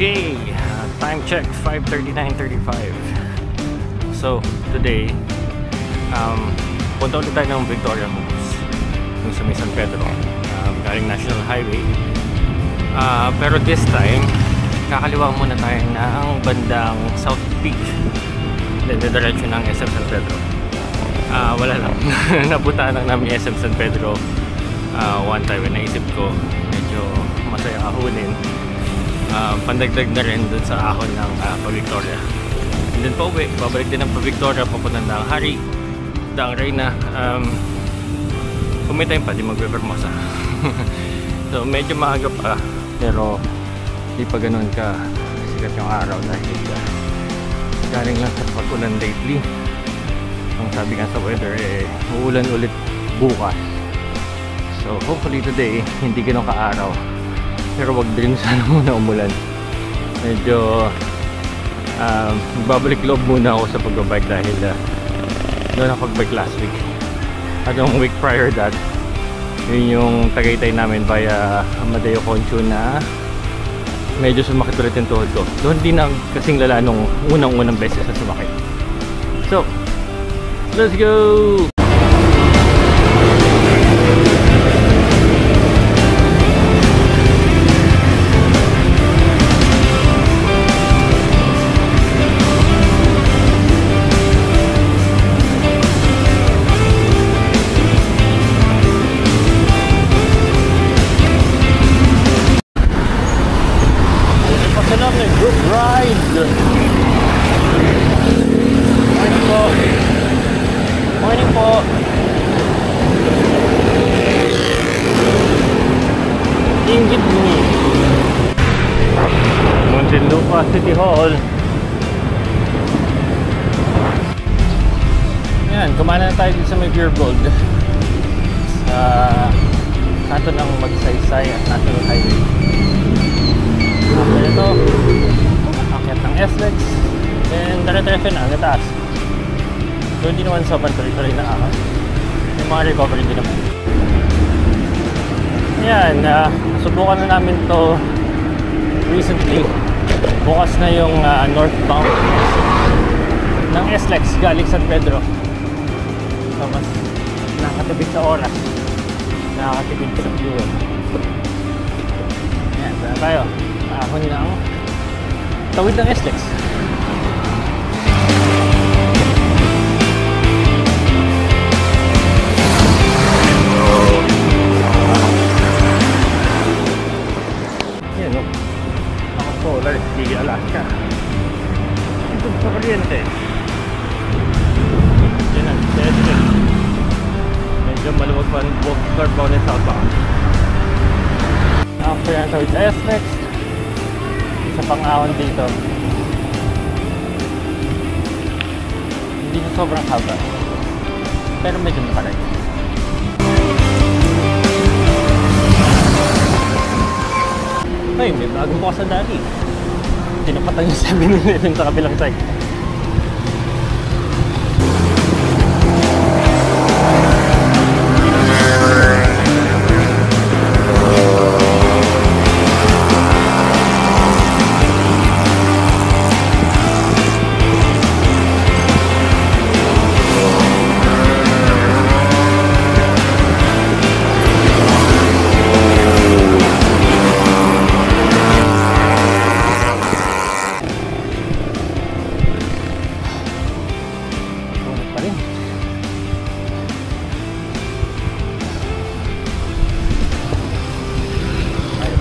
Okay, time check 5:39:35. So today, punta ulit tayo ng Victoria Falls, yung sa may San Pedro, galing National Highway. Pero this time, kakaliwa muna tayo ng bandang South Peak, then diretso ng SM San Pedro. Wala lang, napuntaan lang namin SM San Pedro one time, naisip ko medyo masaya ahunin. Pandagdag na rin dun sa ahon ng pa-Victoria. And then pa uwi, babalik din ng pa-Victoria, papunta ng Hari, Daang Reyna. Kung may time pa, di magbe-Vermosa. So medyo maaga pa, pero di pa ganun ka sikat yung araw dahil galing lang sa pag-ulan lately. Ang sabi nga sa weather, uulan ulit bukas. So hopefully today, hindi ganun ka-araw. Pero wag din sana muna umulan. Medyo babalik loob muna ako sa pagbabike dahil doon ako pagbike last week. At yung week prior that, yun yung Tagaytay namin via Amadeo Concho na medyo sumakit ulit yung tuhod ko. Doon din ang kasing lala nung unang beses na sumakit. So, let's go! Good ride! Morning po! Morning po! Ingit mo! Muntinlupa City Hall. Yan, kumana na tayo dito sa may Pure Gold sa kanto ng Magsaysay at National Highway. After ito, akit ng SLEX, then dire-diretso na hanggang taas. So hindi naman sobrang tuloy-tuloy na akit. May mga recovery din naman. Ayan, subukan na namin to recently. Bukas na yung northbound ng SLEX galing San Pedro. So mas nakakatipid sa oras, nakakatipid sa fuel. Ayan, saan tayo? Ahon ng tawid ng SLEX. Yan o, ako solar, Gigi Alaska. Ito sa kuryente. Yan ang SLEX. Medyo maluwag pa ang northbound and southbound. After yan tawid sa SLEX, sa pang-ahon dito, hindi na sobrang haba, pero medyo makaray. Ay, may bagong bukas na dati. Tinapatan yung 7-Eleven sa kabilang side.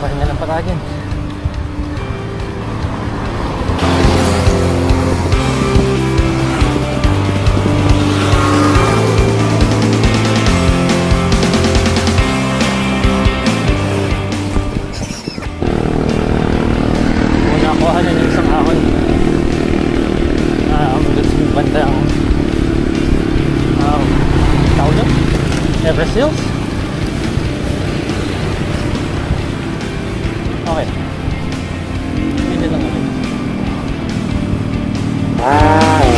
Pahinga lang patagin. Muna kuha na ng isang ahon. Doon sa bandang tawag doon? Everest Hills? Okay. Hindi lang ulit. Hey!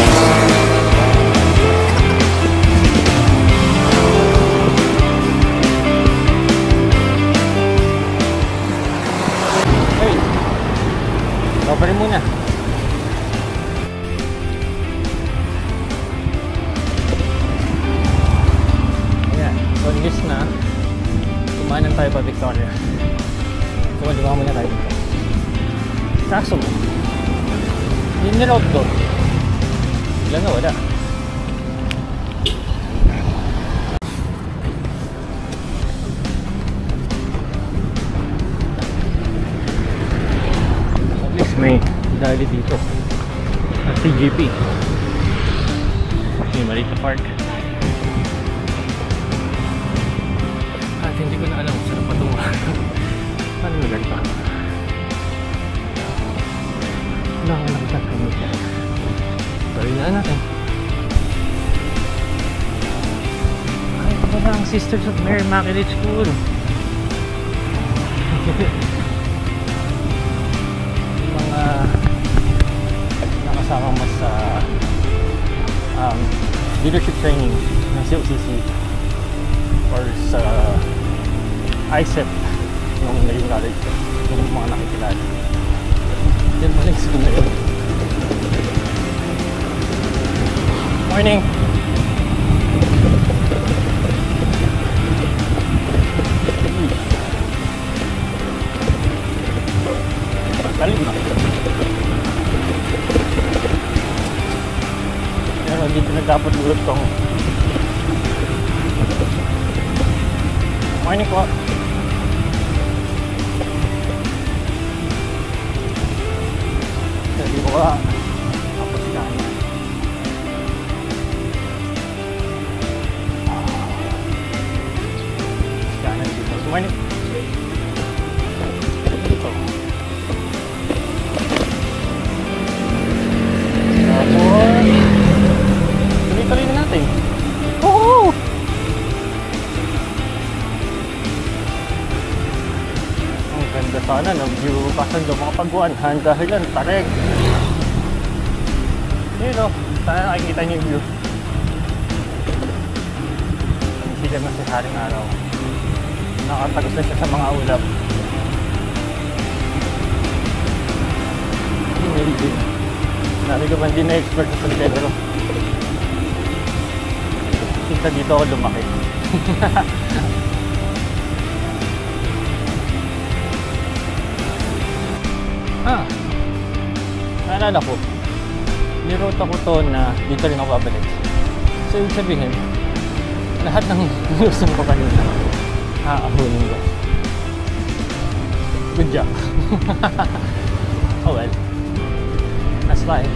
tayo pa Victoria. Kumaliwa muna tayo dito. Kaso, yung niload ko, wala na wala. At least may dali dito. At TGP. May Marita Park. At hindi ko na alam kung saan patungo. Paano lugar pa? Wala akong nakita kami dyan. Barinaan natin. Ay, ito pala ang Sisters of Mary Immaculate School. Yung mga nakasama mo sa leadership training ng COCC or sa ISEP nung naging college ko, yung mga nakikilala. Yan mo lang school na yun. Morning! Galing na. Pero dito na dapat lulot tong morning po. Hindi ko ka tapos kain. Kain dito. Morning. Dito. Tapos tuloy-tuloy na natin. Woohoo! Ang ganda sana ng view kasan daw mga pag-100 dahil yan tarig. Yun o, sana nakikita niyo yung view. Isigan na si Haring Araw. Nakatagos na siya sa mga ulap. Amazing. Sabi ko ba hindi na-expert sa San Pedro. Kita dito ako lumaki. Naalala ko, nirote ako to na dito rin ako babalik. So ibig sabihin, lahat ng nilusan ko kanina aahunin ko. Good job. Oh well, that's life.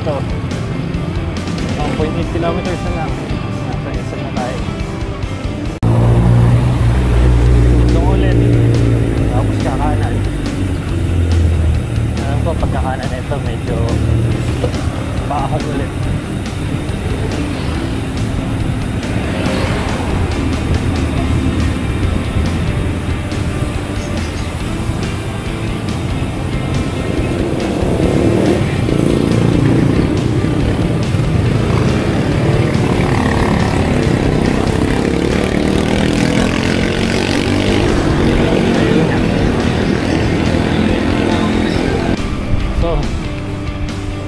to 1.8 kilometers na lang, nasa isa na tayo. Itong ulit tapos kakanan. Alam ko pagkakanan na ito medyo paahon ulit.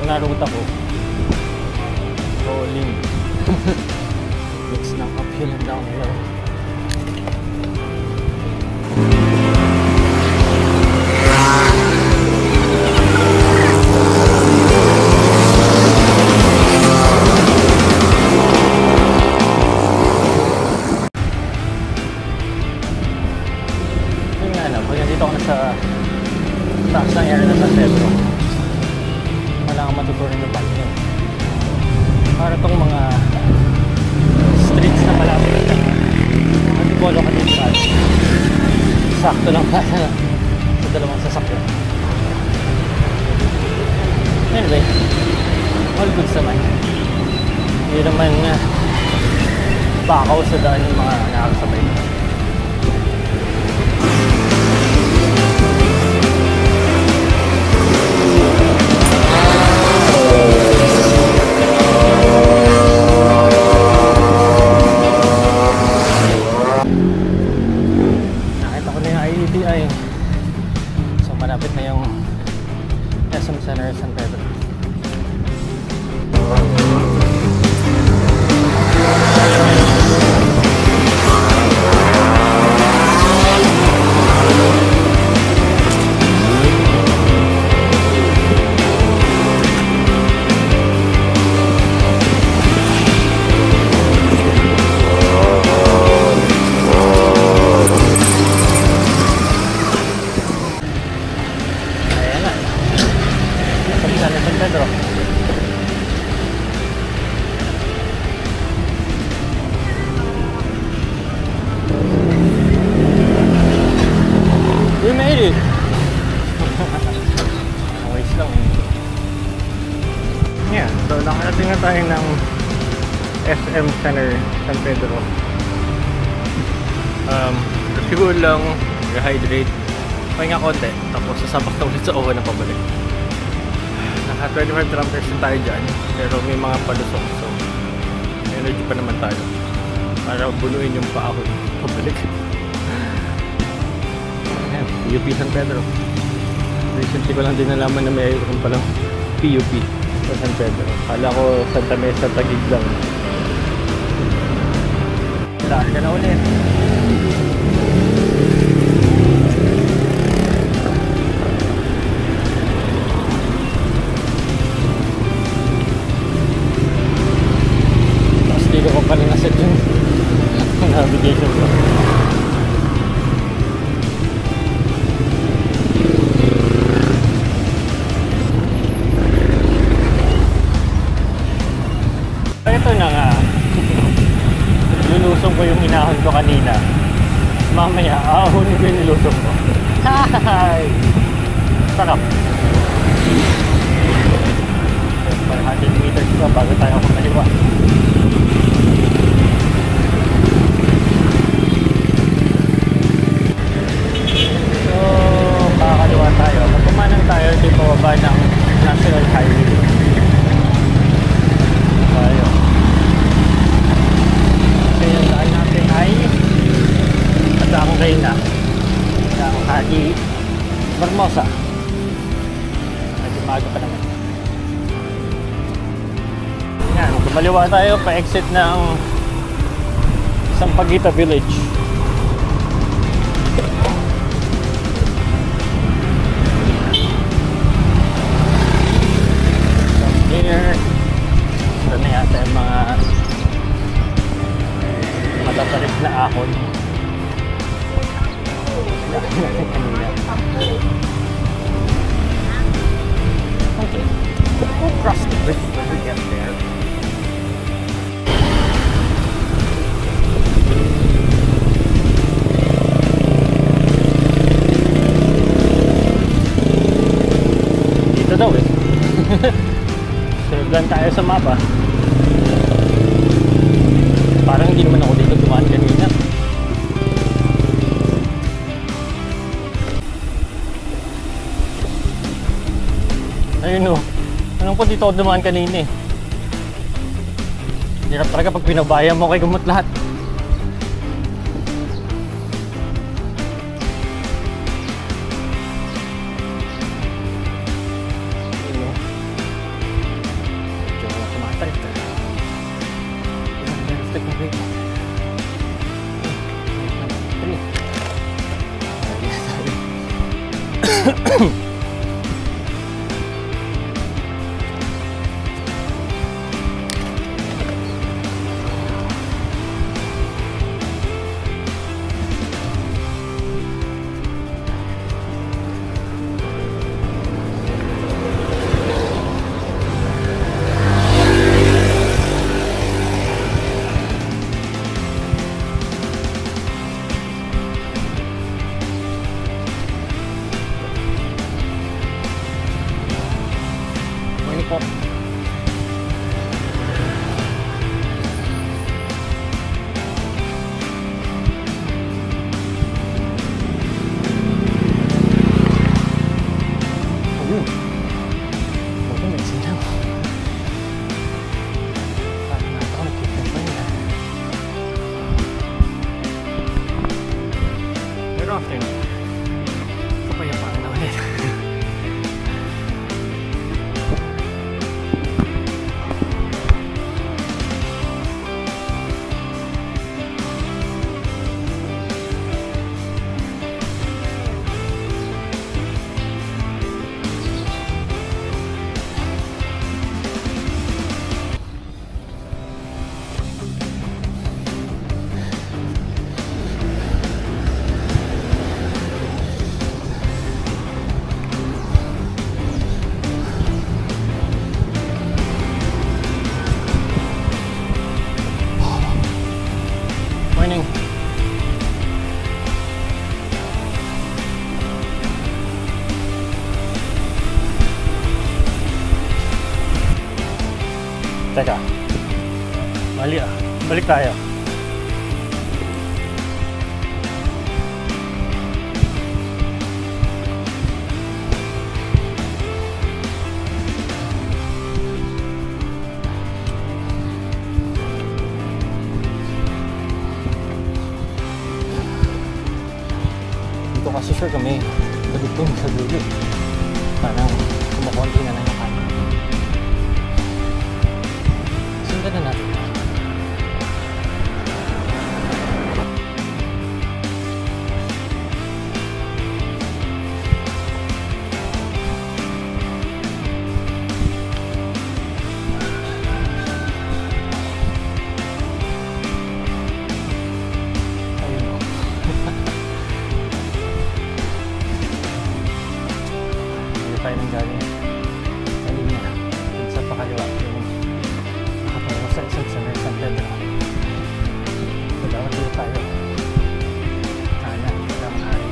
Naroot ako rolling mix ng uphill and downhill. Yun nga na, pag nandito ako na sa taas ng area na San Pedro, wala kang matutunan ng bike yun. Para itong mga streets na malapit sakto lang kaya sa dalawang sasakyan. Anyway, all good sa man. Hindi naman bakaw sa daan yung mga nakakasabay. Nakita ko na yung IETI. So malapit na yung SM Center San Pedro. We made it! Always lang. Yeah, so nakarating na tayo ng SM Center San Pedro. Siguro lang rehydrate, pahinga konti, tapos sasabak na ulit sa OWA na pabalik. Naka 25 kilometers na tayo dyan, pero may mga palusok, so energy pa naman tayo para bunuin yung paa ko pabalik. PUP San Pedro. Recently ko lang din nalaman na may ayun palang PUP sa San Pedro. Kala ko Santa Mesa, Taguig lang. Saan ka na ulit? Tapos di ko pa pala naset yung navigation ko. Ito na nga. Lulusong ko yung inahon ko kanina. Mamaya, ahunin ko yung nilusong ko. Hi! Sarap. 100 meters pa bago tayo kumaliwa. So, kakaliwa tayo. Magpumanan tayo di pababa ng National Highway. Tayo. Kaya ang daan natin ay Adang Reyna ng Haji Barmosa. Medyo maaga pa naman. Yan, kumaliwa tayo pa-exit ng Sampaguita Village. From here, ito na yata yung mga matatarip na ahon. Okay, we'll cross the bridge when we get there. Dito daw eh. Sunod tayo sa mapa. Parang hindi naman ako dito dumaan kanina. Ayun o. Anong po dito ako dumaan kanina eh. Hirap talaga pag pinabayan mo kay gamot lahat. Ayun o. Medyo kumatarik ka. Stick mo rin. Mali ah. Balik tayo. Dito kasi sure kami kadugtong sa dulo. Parang kumukonti na lang yung kanan. Sundan na natin. Tayo nang galing sa linya dun sa pakaliwa yung nakatungo sa isang sa San Pedro. So dapat dito tayo kanan ng hari.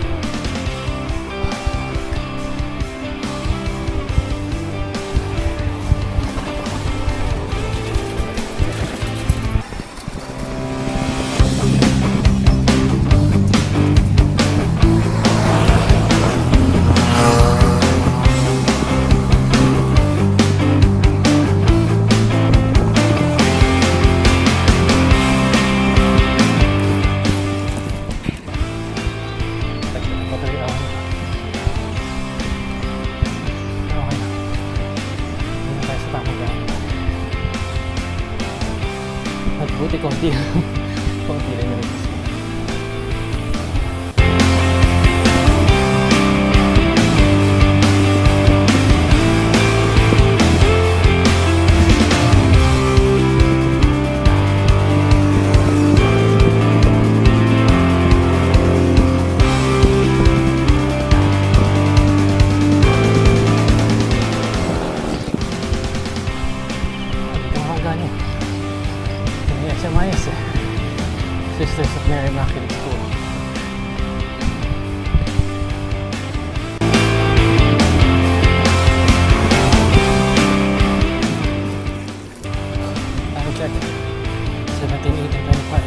Buti konti konti lang yung rin. SMIS eh. Sisters of Mary Immaculate School. Time check 17:18:25.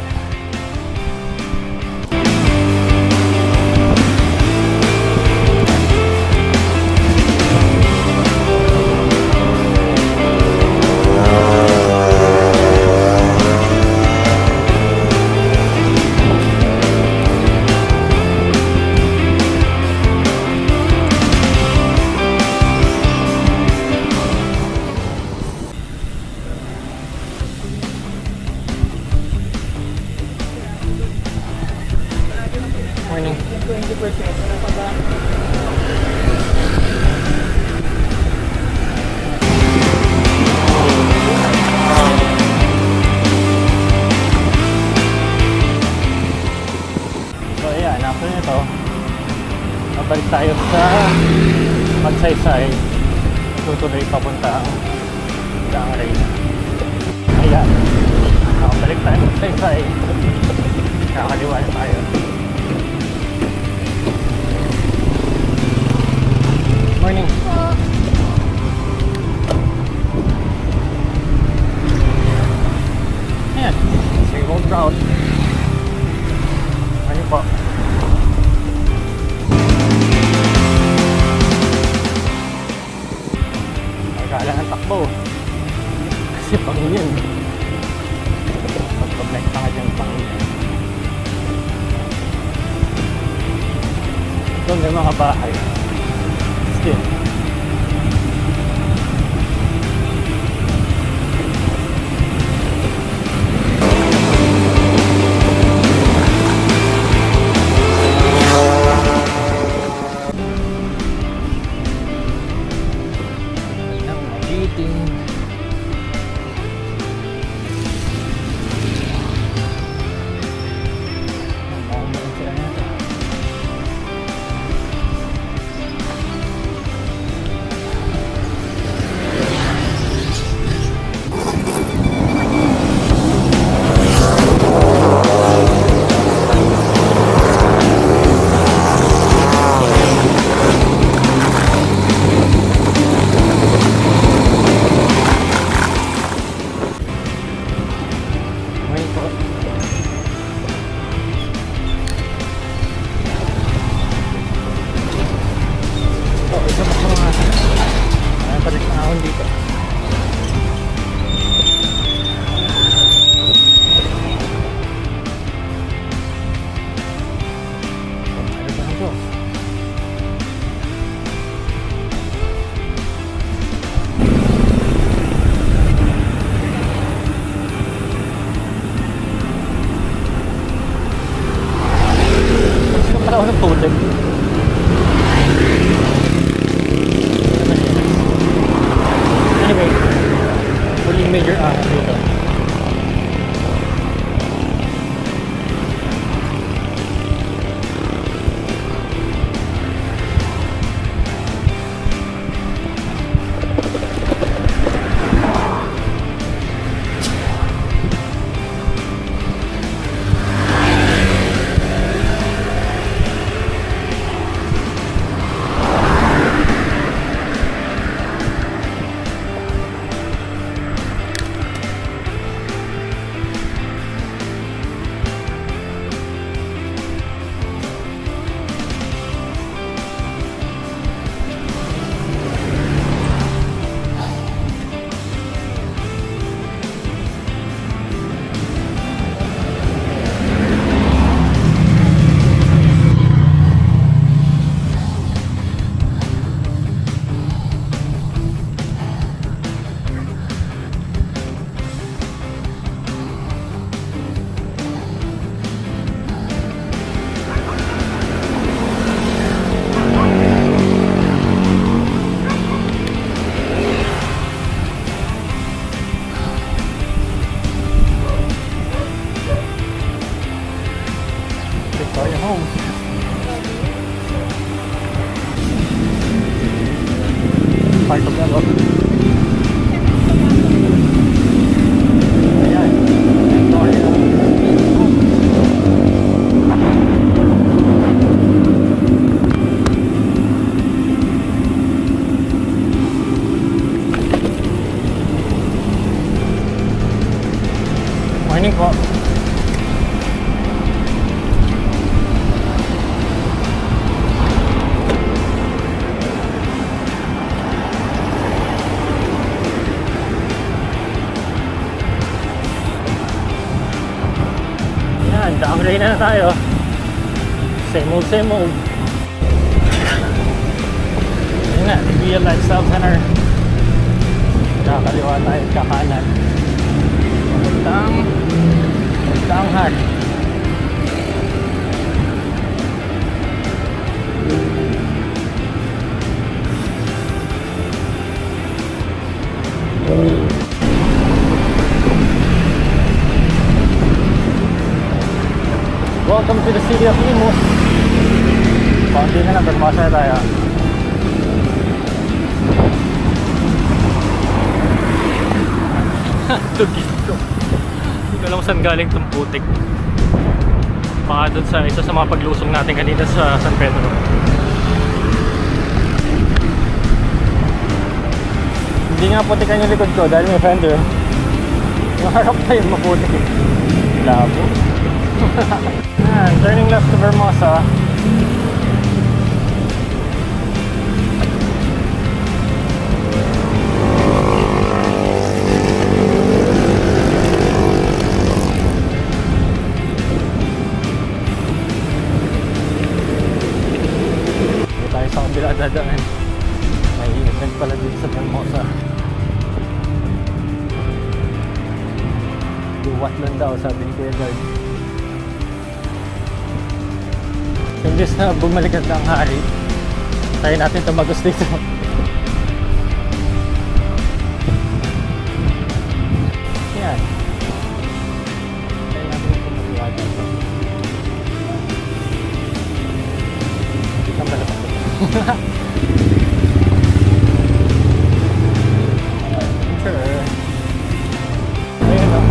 Morning. 20%. Wala pa ba? So ayan, after nito mabalik tayo sa Magsaysay. Tutuloy papuntang Dangrey. Ayan, balik tayo Magsaysay. Kakaliwa na tayo. Morning. Ayan, same old route. Morning po. Magkala ng takbo. Kasi pangingin. Pag-connect ka nga dyan pangingin. Ito may mga bahay. Still. Nang magiting. Morning po. Yan, downgrade na tayo. Same old, same old. Yun na, Real Lifestyle Center. Kakaliwa tayo, kakanan. Puntang Hari. Welcome to the city of Imus. Paunti na lang, pagmasa na tayo. Tugito. Hindi ko alam kung saan galing itong putik. Baka doon sa isa sa mga paglusong natin kanina sa San Pedro. Hindi nga putikan yung likod ko dahil may fender. Yung harap na yung maputik eh. Labo. Turning left to Vermosa. Sa kabila dadaan. May event pala dito sa Vermosa. Duwat lang daw, sabi ni Kuya Guard. Imbis na bumalik at ang hari, tayo natin tumagos dito. Yan. Tayo natin tumagawa dito. Kita pala pa. Sure. Ayun o.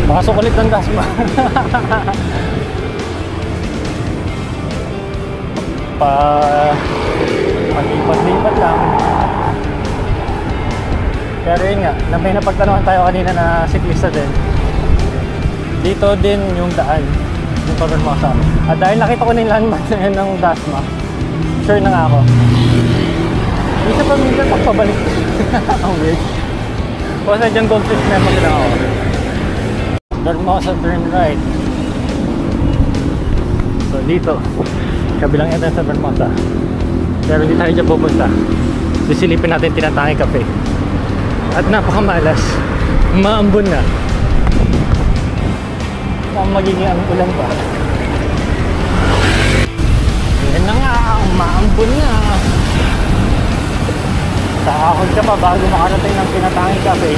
Pasok ulit ng Dasma. Mag-lipat-lipat lang. Pero yun nga, may napagtanungan tayo kanina na siklista din. Dito din yung daan yung Vermosa. At dahil nakita ko na yung landmark na yun ng Dasma, sure na nga ako. Hindi sa pamilya pagpabalik. Ang weird. Kasi dyan goldfish memory lang ako. Vermosa turn right. So dito, kabilang entrance sa Vermosa. Pero hindi tayo dyan pupunta. Sisilipin natin Tinatangay Cafe. At napakamalas. Maambon na. Ang magiging ang ulan pa. Yan na nga, maambon na. Sakakod ka pa bago makarating ng Tinatangay Cafe.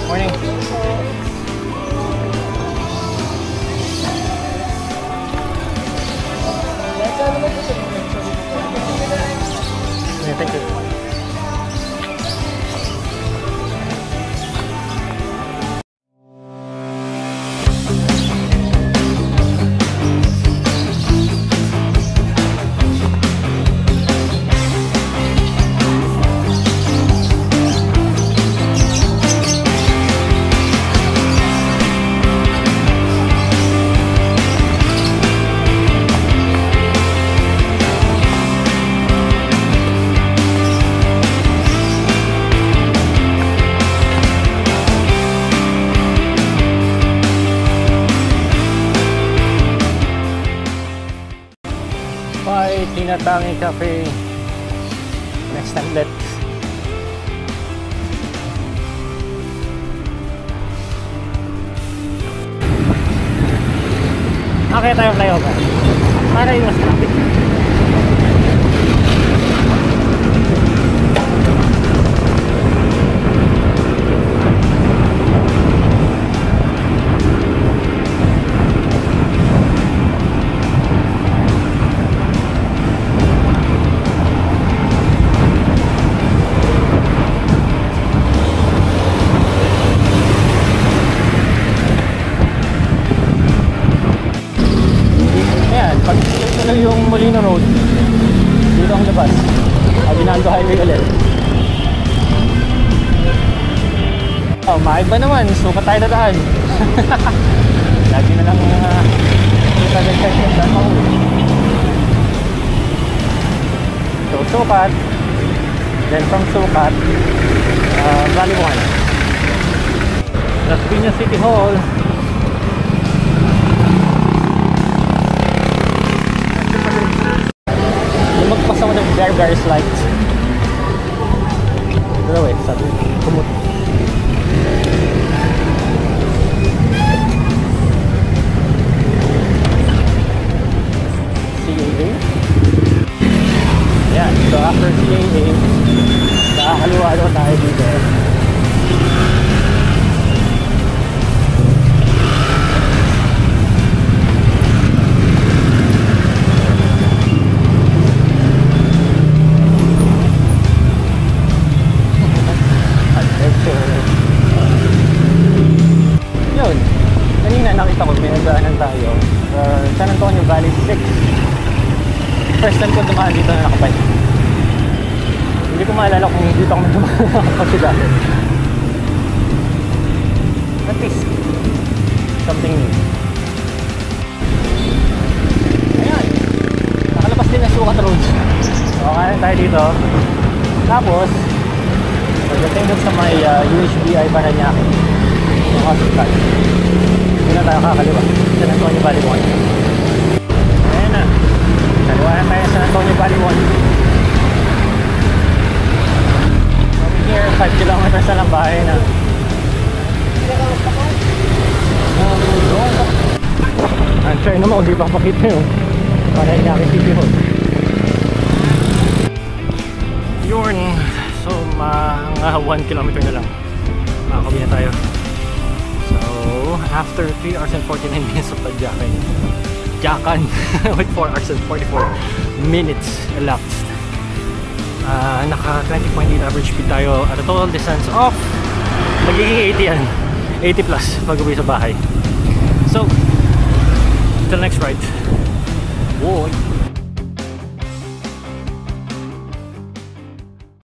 Morning. Yeah, thank you. Tangi Cafe. Next time, let's. Okay tayo flyover. Para iwas traffic. Yung Molino Road dito ang labas, Aguinaldo Highway ulit. Maiba naman, sukat tayo dadaan. Lagi na lang kita check yung daan mahuli. So sukat, then from sukat Valley 1, Las Piñas City Hall. Magpas ako ng very slight. Pero wait, sabi kumut. CAA. Yan, so after CAA, nakakaliwa tayo dito. Yun, kanina nakita ko may nagdaanan tayo San Antonio Valley 6. First time ko dumaan dito na nakabike. Hindi ko maalala kung dito ako dumaan kasi dati. At least something new. Ayan, nakalabas din na Sukat Road. So kanan tayo dito. Tapos pagdating doon sa may UHBI Paranaque, yung hospital, hindi na tayo kakaliwa. San Antonio Valley 1. Ayan na, kaliwa na tayo San Antonio Valley 1. From here, 5 kilometers na lang bahay na. I'm trying naman kung di pa pakita yun Paranaque City Hall. Yun. So, mga 1 kilometer na lang makakawin na tayo. So, after 3 hours and 49 minutes of Jakan with 4 hours and 44 minutes elapsed, naka 20.8 average speed tayo at a total distance of magiging 80 yan, 80 plus pag uwi sa bahay. So, till next ride. Whoa.